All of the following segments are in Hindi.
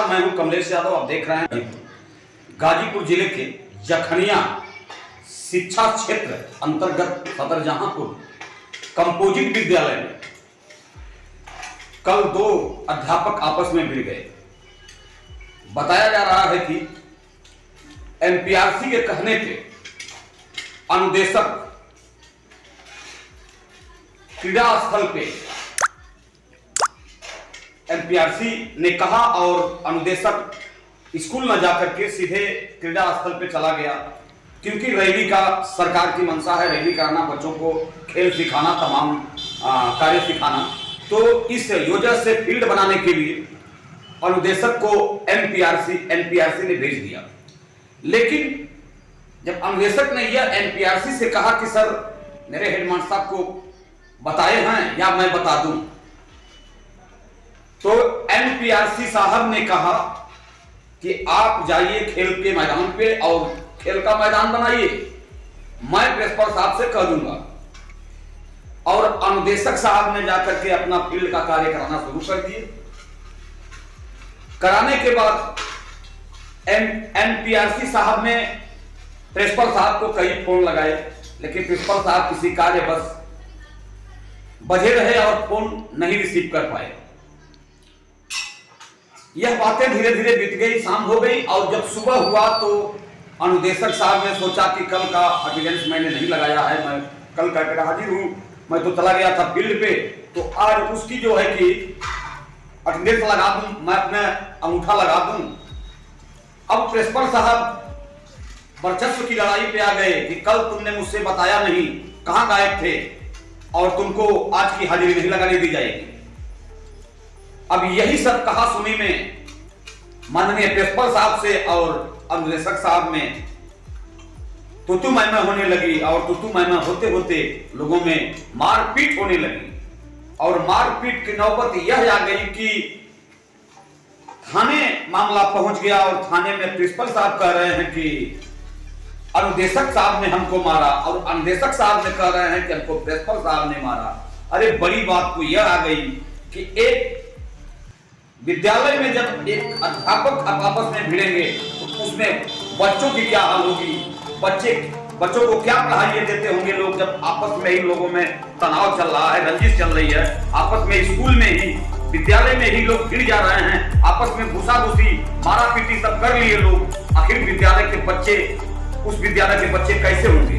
नमस्कार, मैं हूं कमलेश यादव। आप देख रहे हैं गाजीपुर जिले के जखनिया शिक्षा क्षेत्र अंतर्गत सदर जहांपुर कंपोजिट विद्यालय में कल दो अध्यापक आपस में भिड़ गए। बताया जा रहा है कि एमपीआरसी के कहने पे अनुदेशक क्रीड़ा स्थल पे एमपीआरसी ने कहा और अनुदेशक स्कूल न जाकर के सीधे क्रीड़ा स्थल पे चला गया, क्योंकि रैली का सरकार की मंशा है, रैली कराना, बच्चों को खेल सिखाना, तमाम कार्य सिखाना। तो इस योजना से फील्ड बनाने के लिए अनुदेशक को एमपीआरसी ने भेज दिया। लेकिन जब अनुदेशक ने यह एमपीआरसी से कहा कि सर मेरे हेडमास्टर साहब को बताए हैं या मैं बता दूं, तो एमपीआरसी साहब ने कहा कि आप जाइए खेल के मैदान पे और खेल का मैदान बनाइए, मैं प्रिंसिपल साहब से कह दूंगा। और अनुदेशक साहब ने जाकर के अपना फील्ड का कार्य कराना शुरू कर दिए। कराने के बाद एमपीआरसी साहब ने प्रिंसिपल साहब को कई फोन लगाए, लेकिन प्रिंसिपल साहब किसी कार्य बस बजे रहे और फोन नहीं रिसीव कर पाए। यह बातें धीरे धीरे बीत गई, शाम हो गई और जब सुबह हुआ तो अनुदेशक साहब ने सोचा कि कल का अटेंडेंस मैंने नहीं लगाया है, मैं कल का हाजिर हूं, मैं तो चला गया था फील्ड पे, तो आज उसकी जो है कि अटेंडेंस लगा दूं, मैं अपना अंगूठा लगा दूं। अब प्रिंसिपल साहब वर्चस्व की लड़ाई पे आ गए कि कल तुमने मुझसे बताया नहीं, कहां गायब थे और तुमको आज की हाजिरी नहीं लगाने दी जाएगी। अब यही सब कहा सुनी में माननीय प्रिंसिपल साहब से और अनुदेशक साहब में तुतु मैमा होने लगी और तुतु मैमा होते होते लोगों में मारपीट होने लगी। और मारपीट की नौबत यह आ गई कि थाने मामला पहुंच गया और थाने में प्रिंसिपल साहब कह रहे हैं कि अनुदेशक साहब ने हमको मारा और अनुदेशक साहब ने कह रहे हैं कि हमको प्रिंसिपल साहब ने मारा। अरे बड़ी बात तो यह आ गई कि एक विद्यालय में जब एक अध्यापक आपस में भिड़ेंगे तो उसमें बच्चों की क्या हाल होगी, बच्चों को क्या पढ़ाई देते होंगे लोग, जब आपस में ही लोगों में तनाव चल रहा है, रंजिश चल रही है, आपस में स्कूल में ही विद्यालय में ही लोग भिड़ जा रहे हैं, आपस में घुसा-घुसी मारा पीटी सब कर लिए लोग। आखिर विद्यालय के बच्चे, उस विद्यालय के बच्चे कैसे होंगे?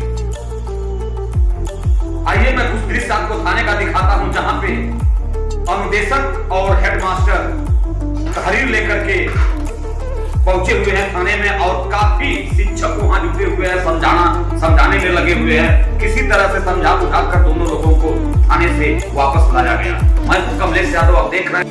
आइए मैं कुछ दृश्य आपको थाने का दिखाता हूं, जहां पे अनुदेशक और हेडमास्टर तहरीर लेकर के पहुंचे हुए हैं थाने में और काफी शिक्षक वहां जुटे हुए हैं, समझाने में लगे हुए हैं। किसी तरह से समझा बुझा कर दोनों लोगों को थाने से वापस लाया गया। मैं कमलेश यादव, आप देख रहे हैं।